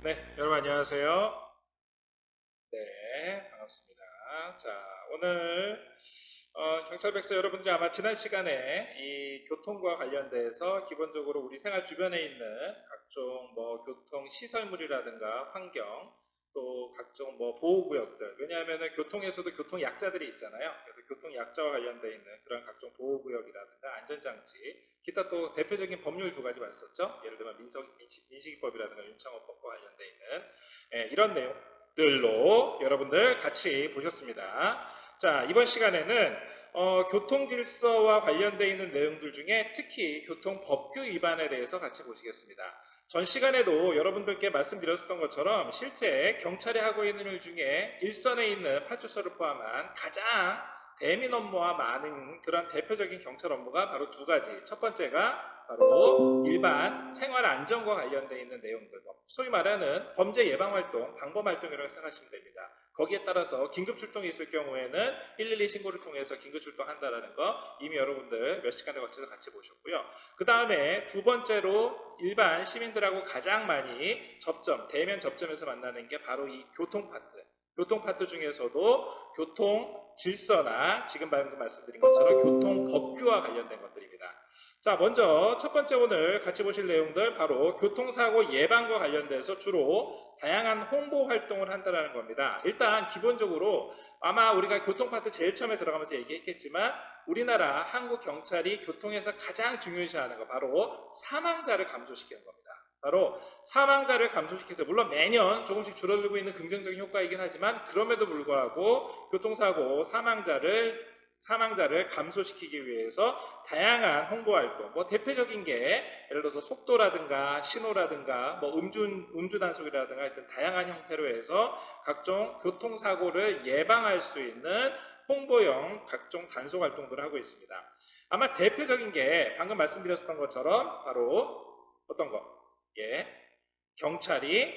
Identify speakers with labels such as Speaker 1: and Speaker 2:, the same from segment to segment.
Speaker 1: 여러분 안녕하세요. 네, 반갑습니다. 자, 오늘 경찰 백서 여러분들이 아마 지난 시간에 이 교통과 관련돼서 기본적으로 우리 생활 주변에 있는 각종 뭐 교통 시설물이라든가 환경 또 각종 뭐 보호구역들, 왜냐하면은 교통에서도 교통 약자들이 있잖아요. 그래서 교통 약자와 관련돼 있는 그런 각종 보호구역이라든가 안전장치, 기타 또 대표적인 법률 두 가지 봤었죠. 예를 들면 민식이법이라든가 윤창호법과 관련돼 있는 이런 내용들로 여러분들 같이 보셨습니다. 자, 이번 시간에는 교통질서와 관련되어 있는 내용들 중에 특히 교통법규 위반에 대해서 같이 보시겠습니다. 전 시간에도 여러분들께 말씀드렸던 것처럼 실제 경찰이 하고 있는 일 중에 일선에 있는 파출소를 포함한 가장 대민 업무와 많은 그런 대표적인 경찰 업무가 바로 두 가지. 첫 번째가 바로 일반 생활 안전과 관련되어 있는 내용들, 소위 말하는 범죄 예방 활동, 방범 활동이라고 생각하시면 됩니다. 거기에 따라서 긴급 출동이 있을 경우에는 112 신고를 통해서 긴급 출동한다는 거 이미 여러분들 몇 시간에 걸쳐서 같이 보셨고요. 그 다음에 두 번째로 일반 시민들하고 가장 많이 대면 접점에서 만나는 게 바로 이 교통 파트. 교통 파트 중에서도 교통 질서나 지금 방금 말씀드린 것처럼 교통 법규와 관련된 것들입니다. 자, 먼저 첫 번째 오늘 같이 보실 내용들 바로 교통사고 예방과 관련돼서 주로 다양한 홍보 활동을 한다는 겁니다. 일단 기본적으로 아마 우리가 교통 파트 제일 처음에 들어가면서 얘기했겠지만 우리나라 한국 경찰이 교통에서 가장 중요시하는 거 바로 사망자를 감소시키는 겁니다. 바로 사망자를 감소시켜서 물론 매년 조금씩 줄어들고 있는 긍정적인 효과이긴 하지만 그럼에도 불구하고 교통사고 사망자를 감소시키기 위해서 다양한 홍보활동, 뭐 대표적인 게 예를 들어서 속도라든가 신호라든가 뭐 음주 단속이라든가 하여튼 다양한 형태로 해서 각종 교통사고를 예방할 수 있는 홍보용 각종 단속 활동들을 하고 있습니다. 아마 대표적인 게 방금 말씀드렸던 것처럼 바로 어떤 거? 예, 경찰이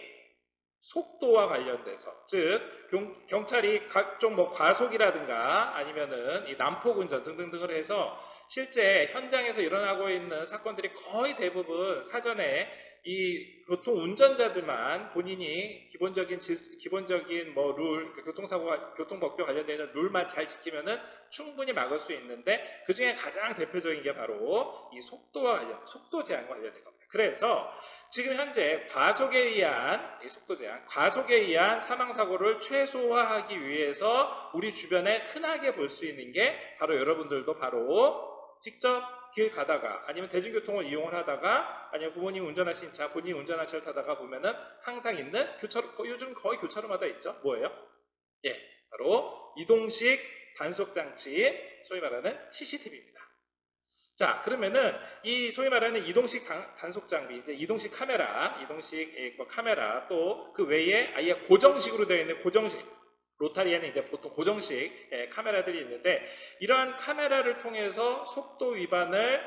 Speaker 1: 속도와 관련돼서 즉 경찰이 각종 뭐 과속이라든가 아니면은 이 난폭운전 등등등을 해서 실제 현장에서 일어나고 있는 사건들이 거의 대부분 사전에 이 교통 운전자들만 본인이 기본적인 뭐 룰, 교통사고와 교통법규 관련되는 룰만 잘 지키면은 충분히 막을 수 있는데 그 중에 가장 대표적인 게 바로 이 속도 제한과 관련된 겁니다. 그래서 지금 현재 과속에 의한 사망사고를 최소화하기 위해서 우리 주변에 흔하게 볼 수 있는 게 바로 여러분들도 바로 직접 길 가다가 아니면 대중교통을 이용을 하다가 아니면 부모님 운전하신 차, 본인이 운전한 차를 타다가 보면은 항상 있는 요즘 거의 교차로마다 있죠. 뭐예요? 예, 바로 이동식 단속장치, 소위 말하는 CCTV입니다. 자, 그러면은 이 소위 말하는 이동식 단속 장비, 이제 이동식 카메라 또 그 외에 아예 고정식으로 되어 있는 고정식 로타리에는 이제 보통 고정식 카메라들이 있는데 이러한 카메라를 통해서 속도 위반을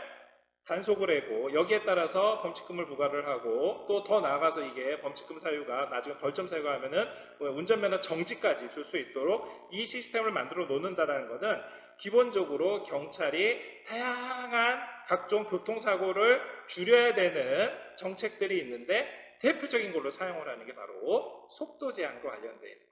Speaker 1: 단속을 하고 여기에 따라서 범칙금을 부과를 하고 또 더 나아가서 이게 범칙금 사유가 나중에 벌점 사유가 하면은 운전면허 정지까지 줄 수 있도록 이 시스템을 만들어 놓는다는 것은 기본적으로 경찰이 다양한 각종 교통사고를 줄여야 되는 정책들이 있는데 대표적인 걸로 사용을 하는 게 바로 속도 제한과 관련되어 있는 겁니다.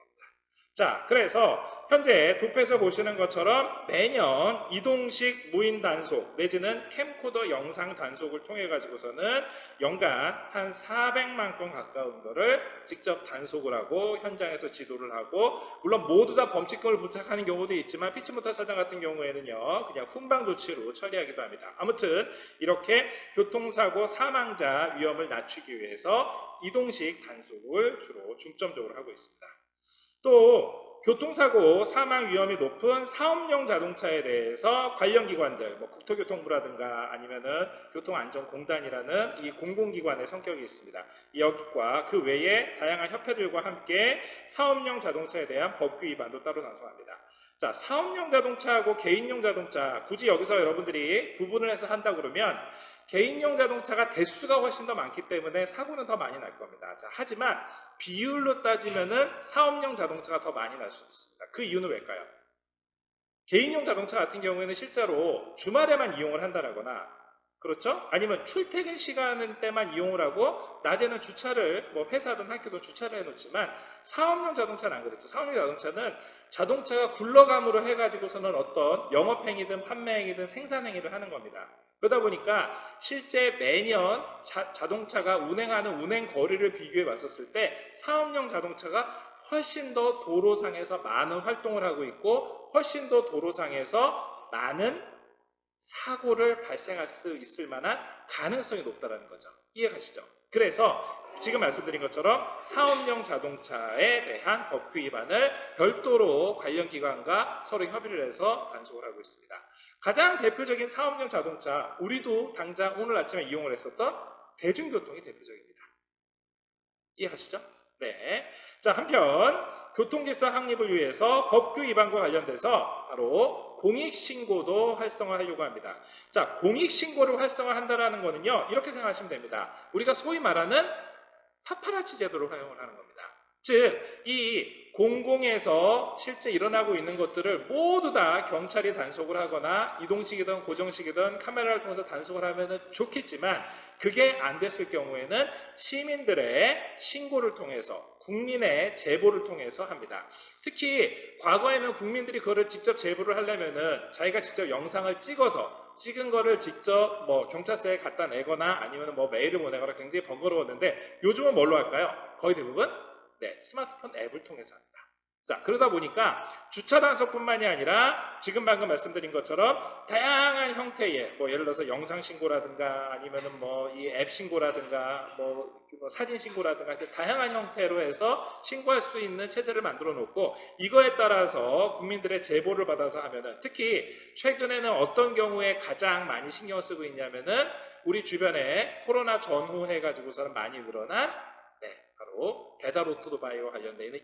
Speaker 1: 자, 그래서 현재 도표에서 보시는 것처럼 매년 이동식 무인 단속 내지는 캠코더 영상 단속을 통해 가지고서는 연간 한 400만 건 가까운 거를 직접 단속을 하고 현장에서 지도를 하고 물론 모두 다 범칙금을 부탁하는 경우도 있지만 피치모터 사장 같은 경우에는요 그냥 훈방 조치로 처리하기도 합니다. 아무튼 이렇게 교통사고 사망자 위험을 낮추기 위해서 이동식 단속을 주로 중점적으로 하고 있습니다. 또 교통사고 사망 위험이 높은 사업용 자동차에 대해서 관련 기관들, 뭐 국토교통부라든가 아니면은 교통안전공단이라는 이 공공기관의 성격이 있습니다. 여기과 그 외에 다양한 협회들과 함께 사업용 자동차에 대한 법규 위반도 따로 단속합니다. 자, 사업용 자동차하고 개인용 자동차, 굳이 여기서 여러분들이 구분을 해서 한다 그러면 개인용 자동차가 대수가 훨씬 더 많기 때문에 사고는 더 많이 날 겁니다. 자, 하지만 비율로 따지면은 사업용 자동차가 더 많이 날 수 있습니다. 그 이유는 왜일까요? 개인용 자동차 같은 경우에는 실제로 주말에만 이용을 한다거나 그렇죠? 아니면 출퇴근 시간 때만 이용을 하고 낮에는 주차를 뭐 회사든 학교든 주차를 해놓지만 사업용 자동차는 안 그렇죠. 사업용 자동차는 자동차가 굴러감으로 해가지고서는 어떤 영업행위든 판매행위든 생산행위를 하는 겁니다. 그러다 보니까 실제 매년 자동차가 운행하는 운행 거리를 비교해 봤었을 때 사업용 자동차가 훨씬 더 도로상에서 많은 활동을 하고 있고 훨씬 더 도로상에서 많은 사고를 발생할 수 있을 만한 가능성이 높다는 거죠. 이해 가시죠? 그래서 지금 말씀드린 것처럼 사업용 자동차에 대한 법규 위반을 별도로 관련 기관과 서로 협의를 해서 단속을 하고 있습니다. 가장 대표적인 사업용 자동차, 우리도 당장 오늘 아침에 이용을 했었던 대중교통이 대표적입니다. 이해가시죠? 네. 자, 한편 교통질서 확립을 위해서 법규 위반과 관련돼서 바로 공익신고도 활성화하려고 합니다. 자, 공익신고를 활성화한다는 거는요, 이렇게 생각하시면 됩니다. 우리가 소위 말하는 파파라치 제도를 활용을 하는 겁니다. 즉, 이 공공에서 실제 일어나고 있는 것들을 모두 다 경찰이 단속을 하거나 이동식이든 고정식이든 카메라를 통해서 단속을 하면 좋겠지만 그게 안 됐을 경우에는 시민들의 신고를 통해서 국민의 제보를 통해서 합니다. 특히 과거에는 국민들이 그거를 직접 제보를 하려면은 자기가 직접 영상을 찍어서 찍은 거를 직접 뭐 경찰서에 갖다 내거나 아니면 뭐 메일을 보내거나 굉장히 번거로웠는데 요즘은 뭘로 할까요? 거의 대부분 스마트폰 앱을 통해서 합니다. 자, 그러다 보니까 주차 단속뿐만이 아니라 지금 방금 말씀드린 것처럼 다양한 형태의 뭐 예를 들어서 영상 신고라든가 아니면은 뭐 이 앱 신고라든가 뭐 사진 신고라든가 다양한 형태로 해서 신고할 수 있는 체제를 만들어 놓고 이거에 따라서 국민들의 제보를 받아서 하면은 특히 최근에는 어떤 경우에 가장 많이 신경을 쓰고 있냐면은 우리 주변에 코로나 전후 해가지고서는 많이 늘어난 바로 배달 오토바이와 관련되어 있는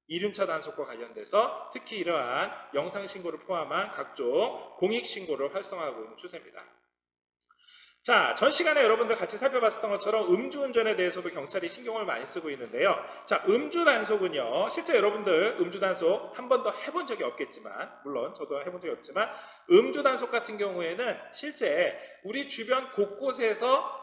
Speaker 1: 이륜차 단속과 관련돼서 특히 이러한 영상 신고를 포함한 각종 공익 신고를 활성화하고 있는 추세입니다. 자, 전 시간에 여러분들 같이 살펴봤었던 것처럼 음주운전에 대해서도 경찰이 신경을 많이 쓰고 있는데요. 자, 음주단속은요, 실제 여러분들 음주단속 한 번도 해본 적이 없겠지만, 물론 저도 해본 적이 없지만, 음주단속 같은 경우에는 실제 우리 주변 곳곳에서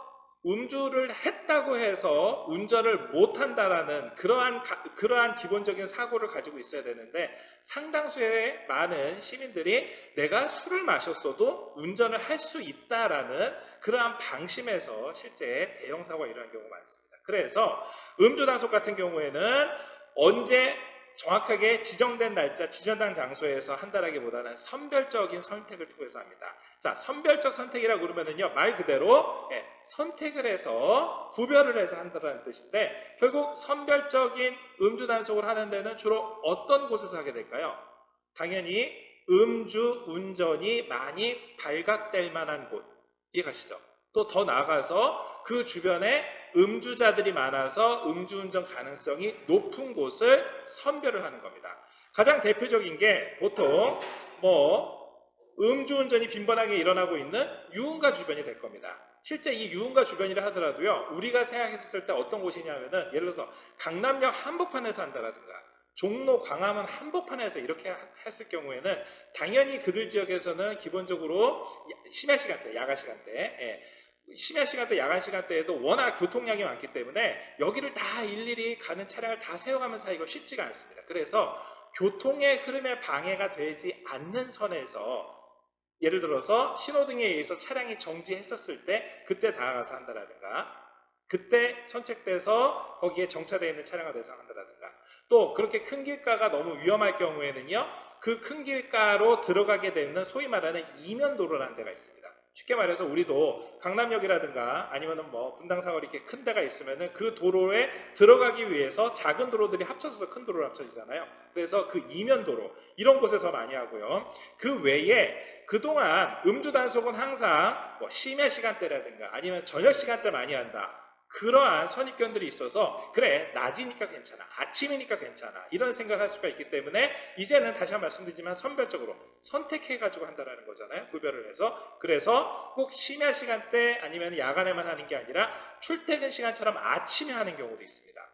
Speaker 1: 음주를 했다고 해서 운전을 못한다라는 그러한 기본적인 사고를 가지고 있어야 되는데 상당수의 많은 시민들이 내가 술을 마셨어도 운전을 할 수 있다라는 그러한 방심에서 실제 대형 사고가 일어나는 경우가 많습니다. 그래서 음주단속 같은 경우에는 언제 정확하게 지정된 날짜, 지정된 장소에서 한다라기보다는 선별적인 선택을 통해서 합니다. 자, 선별적 선택이라고 그러면은요, 말 그대로 선택을 해서 구별을 해서 한다는 뜻인데 결국 선별적인 음주 단속을 하는 데는 주로 어떤 곳에서 하게 될까요? 당연히 음주 운전이 많이 발각될 만한 곳, 이해가시죠? 또 더 나아가서 그 주변에 음주자들이 많아서 음주운전 가능성이 높은 곳을 선별을 하는 겁니다. 가장 대표적인 게 보통 음주운전이 빈번하게 일어나고 있는 유흥가 주변이 될 겁니다. 실제 이 유흥가 주변이라 하더라도요, 우리가 생각했을 때 어떤 곳이냐면은 예를 들어서 강남역 한복판에서 한다라든가 종로 광화문 한복판에서 이렇게 했을 경우에는 당연히 그들 지역에서는 기본적으로 심야 시간대, 야간 시간대, 심야 시간대, 야간 시간대에도 워낙 교통량이 많기 때문에 여기를 다 일일이 가는 차량을 다 세워가면서 하기가 쉽지가 않습니다. 그래서 교통의 흐름에 방해가 되지 않는 선에서 예를 들어서 신호등에 의해서 차량이 정지했었을 때 그때 다가가서 한다라든가 그때 선책돼서 거기에 정차되어 있는 차량을 대서 한다라든가 또 그렇게 큰 길가가 너무 위험할 경우에는요, 그 큰 길가로 들어가게 되는 소위 말하는 이면도로라는 데가 있습니다. 쉽게 말해서 우리도 강남역이라든가 아니면은 분당사거리 이렇게 큰 데가 있으면은 그 도로에 들어가기 위해서 작은 도로들이 합쳐져서 큰 도로로 합쳐지잖아요. 그래서 그 이면도로 이런 곳에서 많이 하고요. 그 외에 그동안 음주 단속은 항상 심야 시간대라든가 아니면 저녁 시간대 많이 한다. 그러한 선입견들이 있어서 그래 낮이니까 괜찮아 아침이니까 괜찮아 이런 생각을 할 수가 있기 때문에 이제는 다시 한번 말씀드리지만 선별적으로 선택해가지고 한다는 거잖아요. 구별을 해서. 그래서 꼭 심야 시간대 아니면 야간에만 하는 게 아니라 출퇴근 시간처럼 아침에 하는 경우도 있습니다.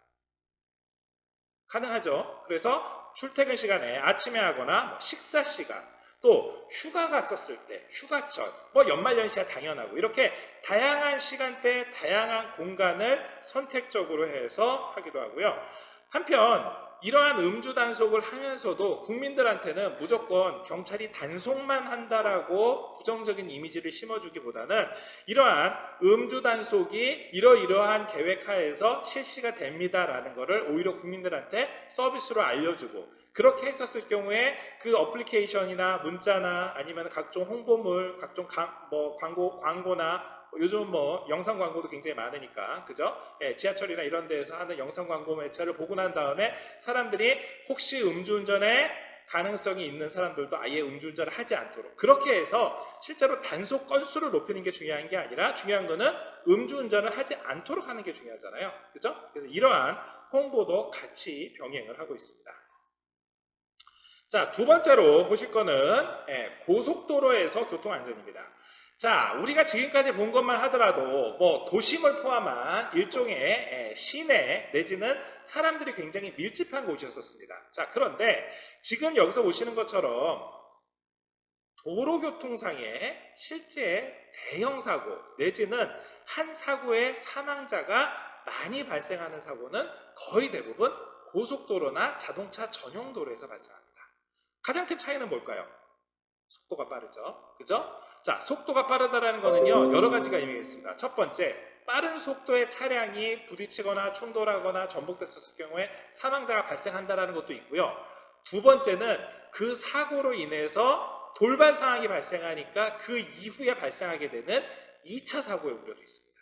Speaker 1: 가능하죠. 그래서 출퇴근 시간에 아침에 하거나 식사 시간 또 휴가 갔었을 때, 휴가철, 뭐 연말연시야 당연하고 이렇게 다양한 시간대, 다양한 공간을 선택적으로 해서 하기도 하고요. 한편 이러한 음주 단속을 하면서도 국민들한테는 무조건 경찰이 단속만 한다라고 부정적인 이미지를 심어주기보다는 이러한 음주 단속이 이러이러한 계획하에서 실시가 됩니다라는 것을 오히려 국민들한테 서비스로 알려주고, 그렇게 했었을 경우에 그 어플리케이션이나 문자나 아니면 각종 홍보물, 각종 광고나 요즘 뭐 영상 광고도 굉장히 많으니까, 그죠? 예, 지하철이나 이런 데에서 하는 영상 광고 매체를 보고 난 다음에 사람들이 혹시 음주운전에 가능성이 있는 사람들도 아예 음주운전을 하지 않도록, 그렇게 해서 실제로 단속 건수를 높이는 게 중요한 게 아니라 중요한 거는 음주운전을 하지 않도록 하는 게 중요하잖아요. 그죠? 그래서 이러한 홍보도 같이 병행을 하고 있습니다. 자, 두 번째로 보실 거는 고속도로에서 교통안전입니다. 자, 우리가 지금까지 본 것만 하더라도 뭐 도심을 포함한 일종의 시내 내지는 사람들이 굉장히 밀집한 곳이었습니다. 자, 그런데 지금 여기서 보시는 것처럼 도로교통상의 실제 대형 사고 내지는 한 사고의 사망자가 많이 발생하는 사고는 거의 대부분 고속도로나 자동차 전용 도로에서 발생합니다. 가장 큰 차이는 뭘까요? 속도가 빠르죠. 그죠? 자, 속도가 빠르다는 거는요, 여러 가지가 의미가 있습니다. 첫 번째, 빠른 속도의 차량이 부딪히거나 충돌하거나 전복됐었을 경우에 사망자가 발생한다는 것도 있고요. 두 번째는 그 사고로 인해서 돌발 상황이 발생하니까 그 이후에 발생하게 되는 2차 사고의 우려도 있습니다.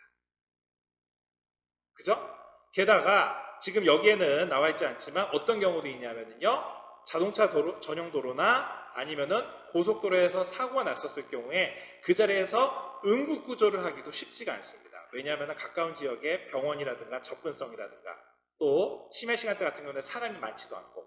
Speaker 1: 그죠? 게다가 지금 여기에는 나와 있지 않지만 어떤 경우도 있냐면요, 자동차 도로, 전용 도로나 아니면은 고속도로에서 사고가 났었을 경우에 그 자리에서 응급 구조를 하기도 쉽지가 않습니다. 왜냐하면 가까운 지역에 병원이라든가 접근성이라든가 또 심야 시간대 같은 경우는 사람이 많지도 않고,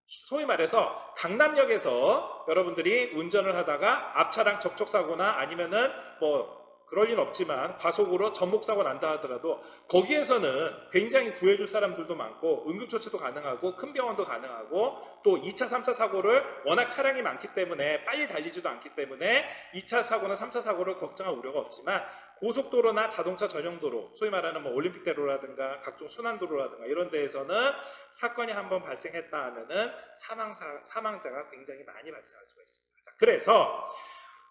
Speaker 1: 소위 말해서 강남역에서 여러분들이 운전을 하다가 앞차랑 접촉사고나 아니면은 뭐 그럴 리는 없지만 과속으로 전복사고 난다 하더라도 거기에서는 굉장히 구해줄 사람들도 많고 응급조치도 가능하고 큰 병원도 가능하고 또 2차, 3차 사고를 워낙 차량이 많기 때문에 빨리 달리지도 않기 때문에 2차 사고나 3차 사고를 걱정할 우려가 없지만, 고속도로나 자동차 전용도로, 소위 말하는 뭐 올림픽대로라든가 각종 순환도로라든가 이런 데에서는 사건이 한번 발생했다 하면은 사망자가 굉장히 많이 발생할 수가 있습니다. 자, 그래서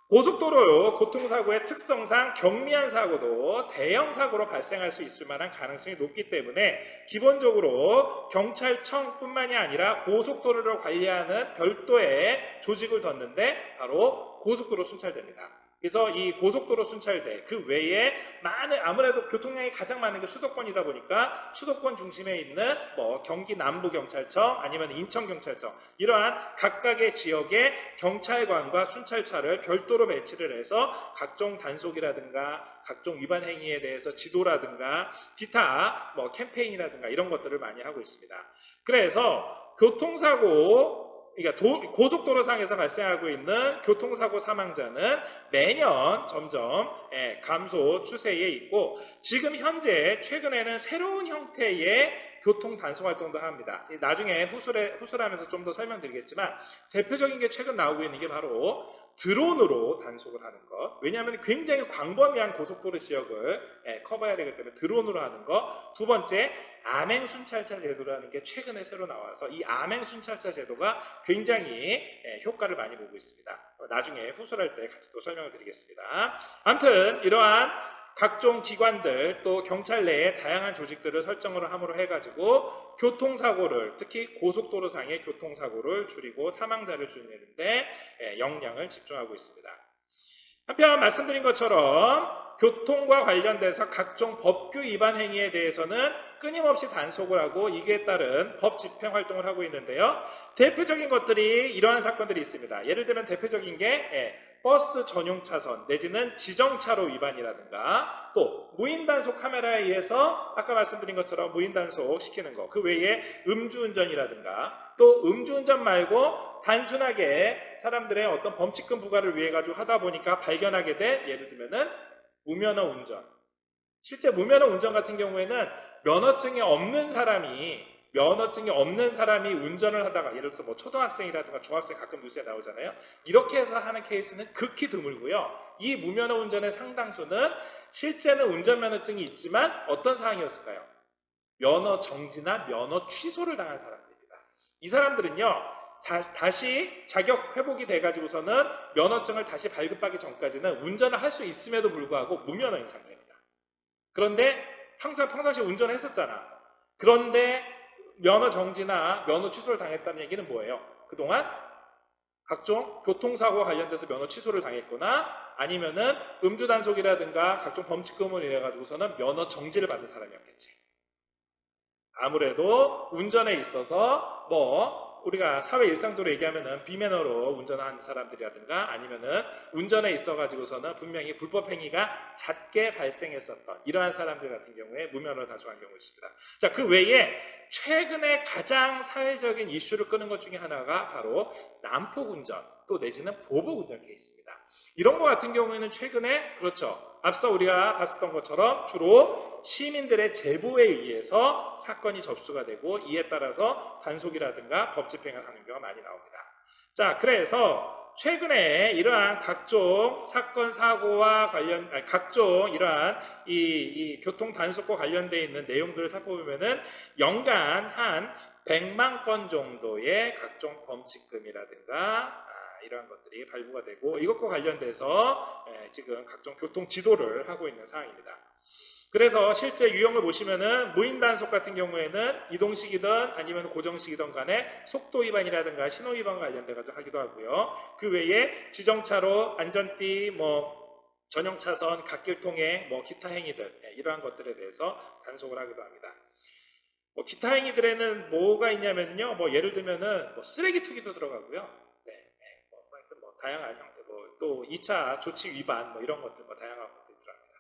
Speaker 1: 고속도로 교통사고의 특성상 경미한 사고도 대형 사고로 발생할 수 있을 만한 가능성이 높기 때문에 기본적으로 경찰청뿐만이 아니라 고속도로를 관리하는 별도의 조직을 뒀는데 바로 고속도로 순찰대입니다. 그래서 이 고속도로 순찰대 그 외에 많은, 아무래도 교통량이 가장 많은 게 수도권이다 보니까 수도권 중심에 있는 뭐 경기 남부경찰청 아니면 인천경찰청, 이러한 각각의 지역의 경찰관과 순찰차를 별도로 배치를 해서 각종 단속이라든가 각종 위반 행위에 대해서 지도라든가 기타 뭐 캠페인이라든가 이런 것들을 많이 하고 있습니다. 그래서 교통사고, 그러니까 고속도로상에서 발생하고 있는 교통사고 사망자는 매년 점점 감소 추세에 있고, 지금 현재 최근에는 새로운 형태의 교통 단속 활동도 합니다. 나중에 후술하면서 좀 더 설명드리겠지만 대표적인 게 최근 나오고 있는 게 바로 드론으로 단속을 하는 것. 왜냐하면 굉장히 광범위한 고속도로 지역을 커버해야 되기 때문에 드론으로 하는 것. 두 번째, 암행 순찰차 제도라는 게 최근에 새로 나와서 이 암행 순찰차 제도가 굉장히 효과를 많이 보고 있습니다. 나중에 후술할 때 같이 또 설명을 드리겠습니다. 아무튼 이러한 각종 기관들 또 경찰 내에 다양한 조직들을 설정을 함으로 해가지고 교통사고를, 특히 고속도로상의 교통사고를 줄이고 사망자를 줄이는데 역량을 집중하고 있습니다. 한편 말씀드린 것처럼 교통과 관련돼서 각종 법규 위반 행위에 대해서는 끊임없이 단속을 하고 이에 따른 법 집행 활동을 하고 있는데요. 대표적인 것들이 이러한 사건들이 있습니다. 예를 들면 대표적인 게 버스 전용 차선 내지는 지정차로 위반이라든가 또 무인단속 카메라에 의해서 아까 말씀드린 것처럼 무인단속 시키는 거, 그 외에 음주운전이라든가 또 음주운전 말고 단순하게 사람들의 어떤 범칙금 부과를 위해 가지고 하다 보니까 발견하게 된, 예를 들면은 무면허 운전. 실제 무면허 운전 같은 경우에는 면허증이 없는 사람이 면허증이 없는 사람이 운전을 하다가 예를 들어서 뭐 초등학생이라든가 중학생 가끔 뉴스에 나오잖아요. 이렇게 해서 하는 케이스는 극히 드물고요. 이 무면허 운전의 상당수는 실제는 운전면허증이 있지만 어떤 상황이었을까요? 면허 정지나 면허 취소를 당한 사람들입니다. 이 사람들은요. 다시 자격 회복이 돼가지고서는 면허증을 다시 발급하기 전까지는 운전을 할 수 있음에도 불구하고 무면허인 상태입니다. 그런데 항상 평상시에 운전을 했었잖아. 그런데 면허 정지나 면허 취소를 당했다는 얘기는 뭐예요? 그동안 각종 교통사고와 관련돼서 면허 취소를 당했거나 아니면은 음주단속이라든가 각종 범칙금을 인해 가지고서는 면허 정지를 받는 사람이었겠지. 아무래도 운전에 있어서 뭐 우리가 사회 일상적으로 얘기하면은 비매너로 운전하는 사람들이라든가 아니면은 운전에 있어 가지고서는 분명히 불법 행위가 잦게 발생했었던 이러한 사람들 같은 경우에 무면허를 단속한 경우가 있습니다. 자, 그 외에 최근에 가장 사회적인 이슈를 끄는 것 중에 하나가 바로 난폭 운전 또 내지는 보복 운전 케이스입니다. 이런 것 같은 경우에는 최근에 그렇죠. 앞서 우리가 봤었던 것처럼 주로 시민들의 제보에 의해서 사건이 접수가 되고 이에 따라서 단속이라든가 법 집행을 하는 경우가 많이 나옵니다. 자, 그래서 최근에 이러한 각종 사건 사고와 각종 이러한 이 교통 단속과 관련되어 있는 내용들을 살펴보면은 연간 한 100만 건 정도의 각종 범칙금이라든가 이러한 것들이 발부가 되고 이것과 관련돼서 지금 각종 교통 지도를 하고 있는 상황입니다. 그래서 실제 유형을 보시면은 무인 단속 같은 경우에는 이동식이든 아니면 고정식이든 간에 속도 위반이라든가 신호 위반 관련돼 가지고 하기도 하고요. 그 외에 지정차로 안전띠 전용 차선 갓길 통행 기타 행위들 이러한 것들에 대해서 단속을 하기도 합니다. 기타 행위들에는 뭐가 있냐면요. 예를 들면은 쓰레기 투기도 들어가고요. 다양한 형태, 또 2차 조치 위반 이런 것들 다양한 것들이 들어갑니다.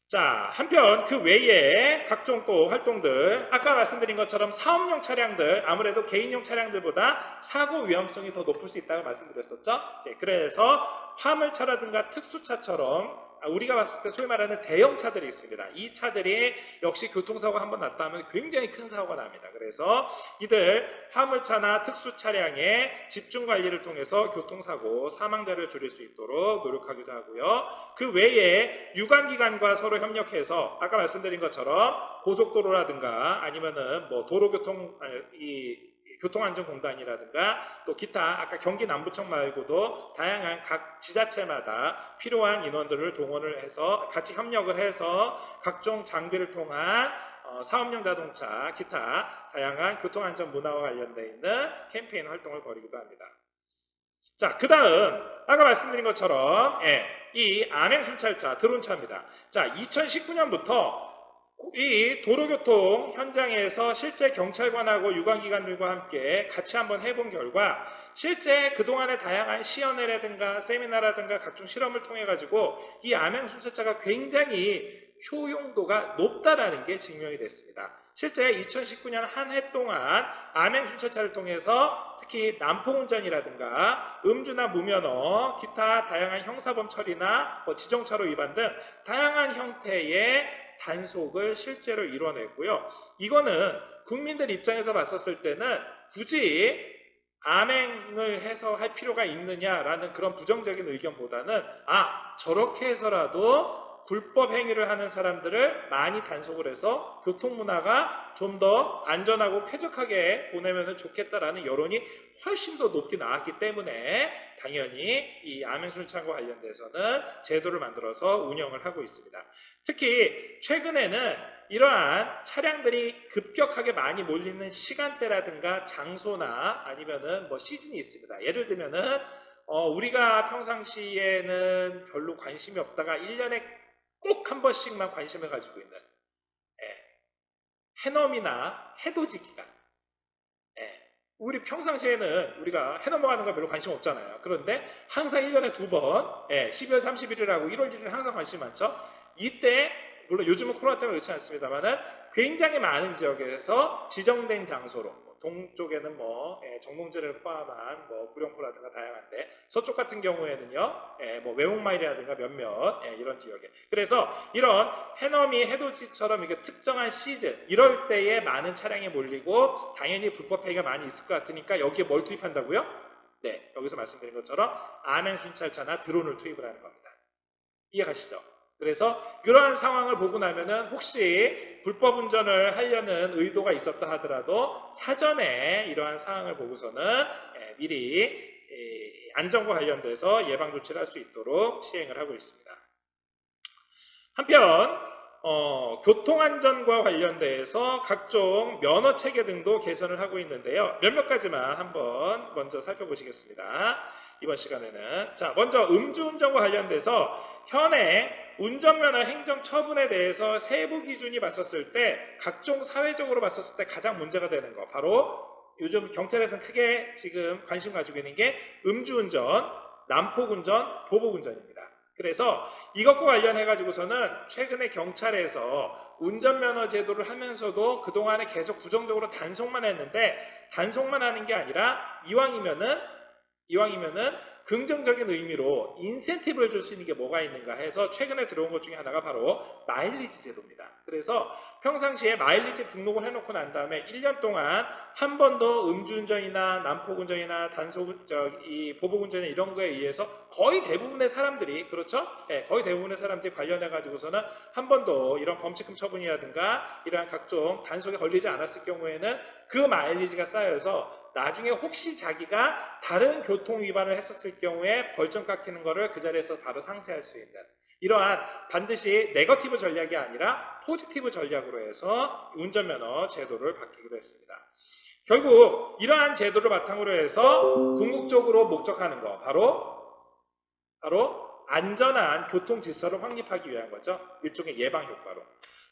Speaker 1: 자, 한편 그 외에 각종 또 활동들 아까 말씀드린 것처럼 사업용 차량들 아무래도 개인용 차량들보다 사고 위험성이 더 높을 수 있다고 말씀드렸었죠. 그래서 화물차라든가 특수차처럼 우리가 봤을 때 소위 말하는 대형차들이 있습니다. 이 차들이 역시 교통사고가 한번 났다면 굉장히 큰 사고가 납니다. 그래서 이들 화물차나 특수차량의 집중관리를 통해서 교통사고 사망자를 줄일 수 있도록 노력하기도 하고요. 그 외에 유관기관과 서로 협력해서 아까 말씀드린 것처럼 고속도로라든가 아니면은 교통안전공단이라든가 또 기타 아까 경기 남부청 말고도 다양한 각 지자체마다 필요한 인원들을 동원을 해서 같이 협력을 해서 각종 장비를 통한 사업용 자동차 기타 다양한 교통안전 문화와 관련되어 있는 캠페인 활동을 벌이기도 합니다. 자, 그 다음 아까 말씀드린 것처럼 이 암행순찰차 드론차입니다. 자, 2019년부터 이 도로교통 현장에서 실제 경찰관하고 유관기관들과 함께 같이 한번 해본 결과 실제 그동안의 다양한 시연회라든가 세미나라든가 각종 실험을 통해 가지고 이 암행순찰차가 굉장히 효용도가 높다라는 게 증명이 됐습니다. 실제 2019년 한 해 동안 암행순찰차를 통해서 특히 난폭운전이라든가 음주나 무면허, 기타 다양한 형사범 처리나 지정차로 위반 등 다양한 형태의 단속을 실제로 이뤄냈고요. 이거는 국민들 입장에서 봤었을 때는 굳이 암행을 해서 할 필요가 있느냐라는 그런 부정적인 의견보다는 저렇게 해서라도 불법 행위를 하는 사람들을 많이 단속을 해서 교통문화가 좀 더 안전하고 쾌적하게 보내면 좋겠다라는 여론이 훨씬 더 높게 나왔기 때문에 당연히 이 암행순찰과 관련돼서는 제도를 만들어서 운영을 하고 있습니다. 특히 최근에는 이러한 차량들이 급격하게 많이 몰리는 시간대라든가 장소나 아니면은 시즌이 있습니다. 예를 들면은 우리가 평상시에는 별로 관심이 없다가 1년에 꼭 한 번씩만 관심을 가지고 있는 해넘이나 해돋이 기간. 우리 평상시에는 우리가 해 넘어가는 거 별로 관심 없잖아요. 그런데 항상 1년에 2번 12월 31일하고 1월 1일은 항상 관심이 많죠. 이때 물론 요즘은 코로나 때문에 그렇지 않습니다만 굉장히 많은 지역에서 지정된 장소로 동쪽에는 뭐 정몽제를 포함한 뭐 구룡포라든가 다양한데 서쪽 같은 경우에는요 뭐 외목마일이라든가 몇몇 이런 지역에 그래서 이런 해넘이 해돋이처럼 이게 특정한 시즌 이럴 때에 많은 차량이 몰리고 당연히 불법 폐기가 많이 있을 것 같으니까 여기에 뭘 투입한다고요? 네, 여기서 말씀드린 것처럼 암행 순찰차나 드론을 투입을 하는 겁니다. 이해가시죠? 그래서 그러한 상황을 보고 나면은 혹시 불법 운전을 하려는 의도가 있었다 하더라도 사전에 이러한 상황을 보고서는 미리 안전과 관련돼서 예방 조치를 할 수 있도록 시행을 하고 있습니다. 한편 교통안전과 관련돼서 각종 면허 체계 등도 개선을 하고 있는데요. 몇몇 가지만 한번 먼저 살펴보시겠습니다. 이번 시간에는 자 먼저 음주운전과 관련돼서 현행 운전면허 행정처분에 대해서 세부 기준이 봤었을 때 각종 사회적으로 봤었을 때 가장 문제가 되는 거 바로 요즘 경찰에서는 크게 지금 관심 가지고 있는 게 음주운전, 난폭운전, 보복운전입니다. 그래서 이것과 관련해 가지고서는 최근에 경찰에서 운전면허 제도를 하면서도 그동안에 계속 부정적으로 단속만 했는데 단속만 하는 게 아니라 이왕이면은 긍정적인 의미로 인센티브를 줄 수 있는 게 뭐가 있는가 해서 최근에 들어온 것 중에 하나가 바로 마일리지 제도입니다. 그래서 평상시에 마일리지 등록을 해놓고 난 다음에 1년 동안 한 번도 음주운전이나 난폭운전이나 보복운전이나 이런 거에 의해서 거의 대부분의 사람들이 그렇죠? 네, 거의 대부분의 사람들이 관련해 가지고서는 한 번도 이런 범칙금 처분이라든가 이러한 각종 단속에 걸리지 않았을 경우에는 그 마일리지가 쌓여서 나중에 혹시 자기가 다른 교통 위반을 했었을 경우에 벌점 깎이는 거를 그 자리에서 바로 상쇄할 수 있는 이러한 반드시 네거티브 전략이 아니라 포지티브 전략으로 해서 운전면허 제도를 바뀌기로 했습니다. 결국 이러한 제도를 바탕으로 해서 궁극적으로 목적하는 거 바로 안전한 교통 질서를 확립하기 위한 거죠. 일종의 예방 효과로.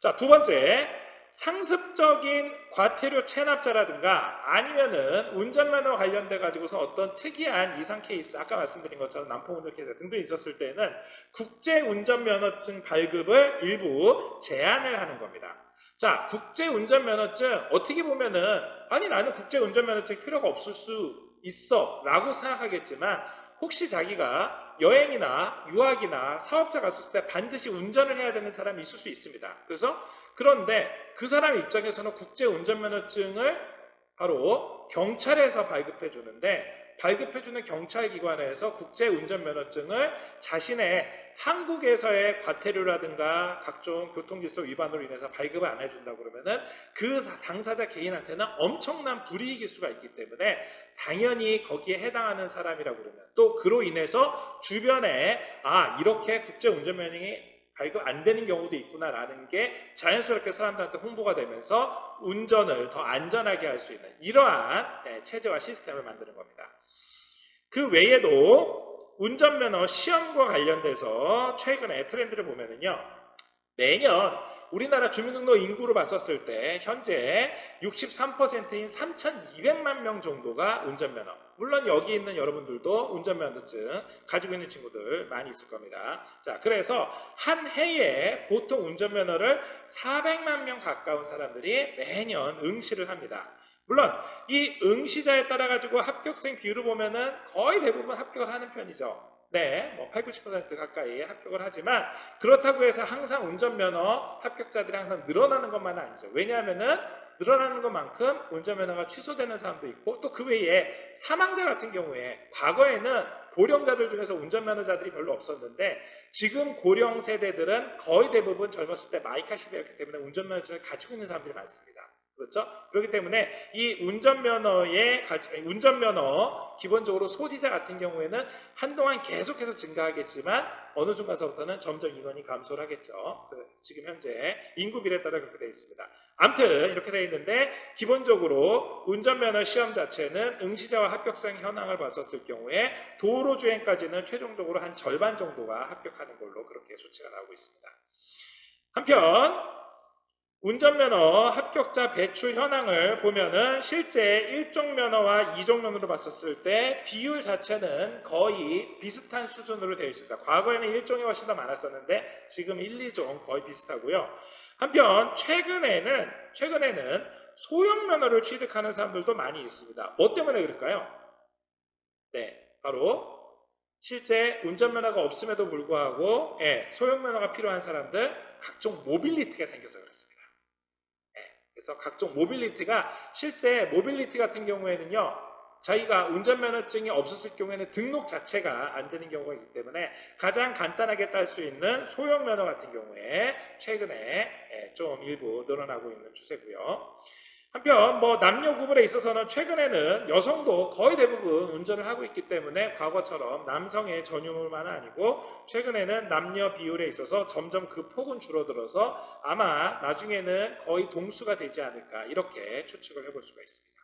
Speaker 1: 자, 두 번째 상습적인 과태료 체납자라든가 아니면은 운전면허 관련돼 가지고서 어떤 특이한 이상 케이스 아까 말씀드린 것처럼 난폭운전 케이스 등등 있었을 때는 국제운전면허증 발급을 일부 제한을 하는 겁니다. 자, 국제운전면허증 어떻게 보면은 아니 나는 국제운전면허증 필요가 없을 수 있어 라고 생각하겠지만 혹시 자기가 여행이나 유학이나 사업자 갔을 때 반드시 운전을 해야 되는 사람이 있을 수 있습니다. 그런데 그 사람 입장에서는 국제운전면허증을 바로 경찰에서 발급해 주는데 발급해주는 경찰기관에서 국제운전면허증을 자신의 한국에서의 과태료라든가 각종 교통질서 위반으로 인해서 발급을 안 해준다고 그러면은 그 당사자 개인한테는 엄청난 불이익일 수가 있기 때문에 당연히 거기에 해당하는 사람이라고 그러면 또 그로 인해서 주변에 이렇게 국제운전면허증이 발급 안 되는 경우도 있구나라는 게 자연스럽게 사람들한테 홍보가 되면서 운전을 더 안전하게 할 수 있는 이러한 체제와 시스템을 만드는 겁니다. 그 외에도 운전면허 시험과 관련돼서 최근에 트렌드를 보면은요, 매년 우리나라 주민등록 인구로 봤었을 때 현재 63%인 3,200만 명 정도가 운전면허. 물론 여기 있는 여러분들도 운전면허증 가지고 있는 친구들 많이 있을 겁니다. 자, 그래서 한 해에 보통 운전면허를 400만 명 가까운 사람들이 매년 응시를 합니다. 물론 이 응시자에 따라 가지고 합격생 비율을 보면은 거의 대부분 합격을 하는 편이죠. 네, 뭐 8, 90% 가까이 합격을 하지만 그렇다고 해서 항상 운전면허 합격자들이 항상 늘어나는 것만은 아니죠. 왜냐하면은 늘어나는 것만큼 운전면허가 취소되는 사람도 있고 또 그 외에 사망자 같은 경우에 과거에는 고령자들 중에서 운전면허자들이 별로 없었는데 지금 고령 세대들은 거의 대부분 젊었을 때 마이카 시대였기 때문에 운전면허증을 가지고 있는 사람들이 많습니다. 그렇죠? 그렇기 때문에 이 운전면허 기본적으로 소지자 같은 경우에는 한동안 계속해서 증가하겠지만 어느 순간서부터는 점점 인원이 감소를 하겠죠. 지금 현재 인구 비례에 따라 그렇게 되어 있습니다. 아무튼 이렇게 되어 있는데 기본적으로 운전면허 시험 자체는 응시자와 합격생 현황을 봤었을 경우에 도로주행까지는 최종적으로 한 절반 정도가 합격하는 걸로 그렇게 수치가 나오고 있습니다. 한편 운전면허 합격자 배출 현황을 보면은 실제 1종 면허와 2종 면허로 봤었을 때 비율 자체는 거의 비슷한 수준으로 되어 있습니다. 과거에는 1종이 훨씬 더 많았었는데 지금 1, 2종 거의 비슷하고요. 한편 최근에는 소형 면허를 취득하는 사람들도 많이 있습니다. 뭐 때문에 그럴까요? 네, 바로 실제 운전면허가 없음에도 불구하고 소형 면허가 필요한 사람들, 각종 모빌리티가 생겨서 그렇습니다. 그래서 각종 모빌리티가, 실제 모빌리티 같은 경우에는요, 저희가 운전면허증이 없었을 경우에는 등록 자체가 안 되는 경우가 있기 때문에 가장 간단하게 딸 수 있는 소형 면허 같은 경우에 최근에 좀 일부 늘어나고 있는 추세고요. 한편 뭐 남녀 구분에 있어서는 최근에는 여성도 거의 대부분 운전을 하고 있기 때문에 과거처럼 남성의 전유물만 아니고 최근에는 남녀 비율에 있어서 점점 그 폭은 줄어들어서 아마 나중에는 거의 동수가 되지 않을까, 이렇게 추측을 해볼 수가 있습니다.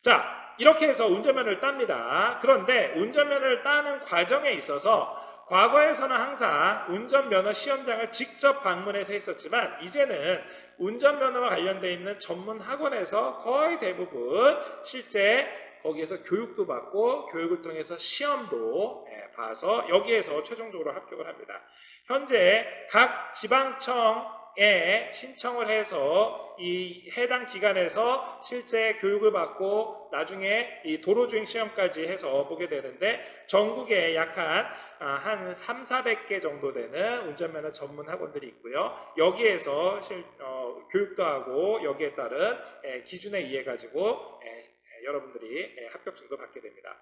Speaker 1: 자, 이렇게 해서 운전면허를 땁니다. 그런데 운전면허를 따는 과정에 있어서 과거에서는 항상 운전면허 시험장을 직접 방문해서 했었지만 이제는 운전면허와 관련되어 있는 전문 학원에서 거의 대부분 실제 거기에서 교육도 받고 교육을 통해서 시험도 봐서 여기에서 최종적으로 합격을 합니다. 현재 각 지방청에 신청을 해서 이 해당 기관에서 실제 교육을 받고 나중에 이 도로주행 시험까지 해서 보게 되는데 전국에 약 한 3,400개 정도 되는 운전면허 전문 학원들이 있고요. 여기에서 교육도 하고 여기에 따른 기준에 의해 가지고 여러분들이 합격증도 받게 됩니다.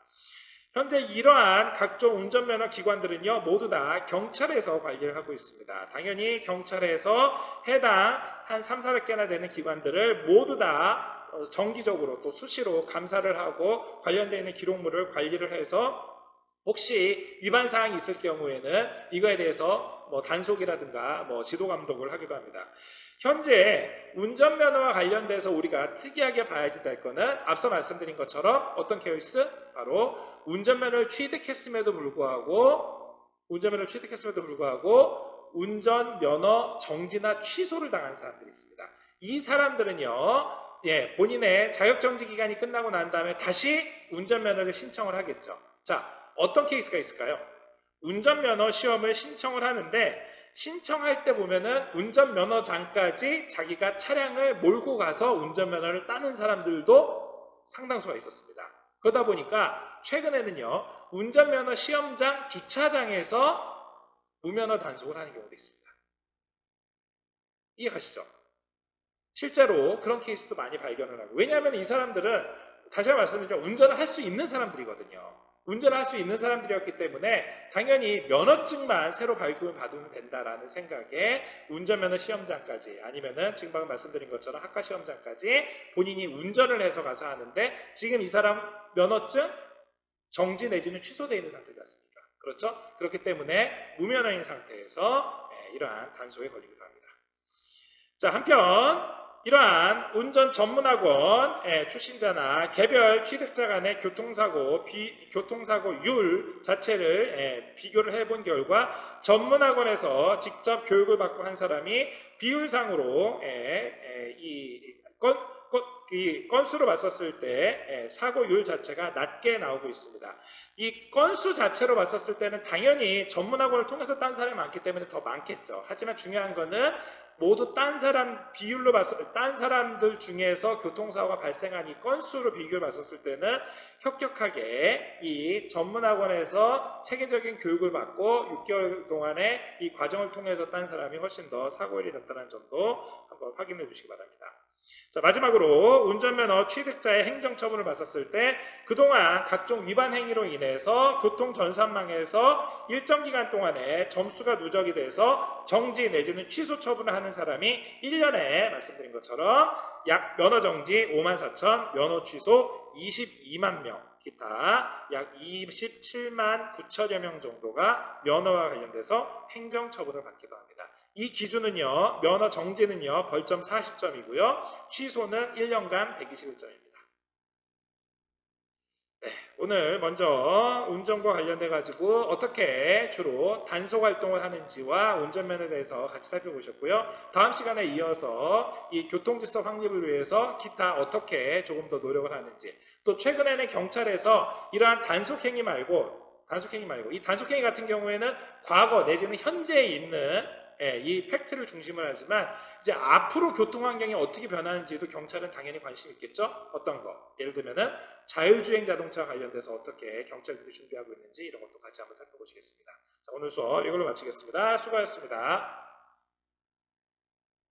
Speaker 1: 현재 이러한 각종 운전면허 기관들은요, 모두 다 경찰에서 관리를 하고 있습니다. 당연히 경찰에서 해당 한 3,400개나 되는 기관들을 모두 다 정기적으로 또 수시로 감사를 하고 관련되어 있는 기록물을 관리를 해서 혹시 위반 사항이 있을 경우에는 이거에 대해서 뭐 단속이라든가 뭐 지도 감독을 하기도 합니다. 현재 운전면허와 관련돼서 우리가 특이하게 봐야지 될 거는 앞서 말씀드린 것처럼 어떤 케이스? 바로 운전면허를 취득했음에도 불구하고 운전면허 정지나 취소를 당한 사람들이 있습니다. 이 사람들은요, 본인의 자격정지 기간이 끝나고 난 다음에 다시 운전면허를 신청을 하겠죠. 자, 어떤 케이스가 있을까요? 운전면허 시험을 신청을 하는데 신청할 때 보면은 운전면허장까지 자기가 차량을 몰고 가서 운전면허를 따는 사람들도 상당수가 있었습니다. 그러다 보니까 최근에는요, 운전면허 시험장 주차장에서 무면허 단속을 하는 경우도 있습니다. 이해가시죠? 실제로 그런 케이스도 많이 발견을 하고, 왜냐하면 이 사람들은 다시 한번 말씀드리죠, 운전을 할 수 있는 사람들이거든요. 운전을 할 수 있는 사람들이었기 때문에 당연히 면허증만 새로 발급을 받으면 된다라는 생각에 운전면허 시험장까지, 아니면은 지금 방금 말씀드린 것처럼 학과 시험장까지 본인이 운전을 해서 가서 하는데, 지금 이 사람 면허증 정지 내지는 취소되어 있는 상태지 않습니까? 그렇죠? 그렇기 때문에 무면허인 상태에서 이러한 단속에 걸리기도 합니다. 자, 한편 이러한 운전 전문학원 출신자나 개별 취득자 간의 교통사고율 자체를 비교를 해본 결과 전문학원에서 직접 교육을 받고 한 사람이 비율상으로 이 건수로 봤었을 때 사고율 자체가 낮게 나오고 있습니다. 이 건수 자체로 봤었을 때는 당연히 전문학원을 통해서 딴 사람이 많기 때문에 더 많겠죠. 하지만 중요한 거는 모두 딴 사람들 중에서 교통사고가 발생한 이 건수로 비교해 봤었을 때는 혁혁하게 이 전문학원에서 체계적인 교육을 받고 6개월 동안의 이 과정을 통해서 딴 사람이 훨씬 더 사고율이 낮다는 점도 한번 확인해 주시기 바랍니다. 자, 마지막으로 운전면허 취득자의 행정처분을 봤었을 때 그동안 각종 위반 행위로 인해서 교통전산망에서 일정 기간 동안에 점수가 누적이 돼서 정지 내지는 취소 처분을 하는 사람이 1년에 말씀드린 것처럼 약 면허 정지 54,000, 면허 취소 22만 명, 기타 약 27만 9천여 명 정도가 면허와 관련돼서 행정처분을 받기도 합니다. 이 기준은요, 면허 정지는요, 벌점 40점이고요, 취소는 1년간 121점입니다. 네, 오늘 먼저 운전과 관련돼 가지고 어떻게 주로 단속 활동을 하는지와 운전면허에 대해서 같이 살펴보셨고요. 다음 시간에 이어서 이 교통질서 확립을 위해서 기타 어떻게 조금 더 노력을 하는지, 또 최근에는 경찰에서 이러한 단속행위 말고 이 단속행위 같은 경우에는 과거 내지는 현재에 있는 예, 이 팩트를 중심으로 하지만 이제 앞으로 교통 환경이 어떻게 변하는지도 경찰은 당연히 관심 있겠죠. 어떤 거? 예를 들면은 자율주행 자동차 관련돼서 어떻게 경찰들이 준비하고 있는지 이런 것도 같이 한번 살펴보시겠습니다. 자, 오늘 수업 이걸로 마치겠습니다. 수고하셨습니다.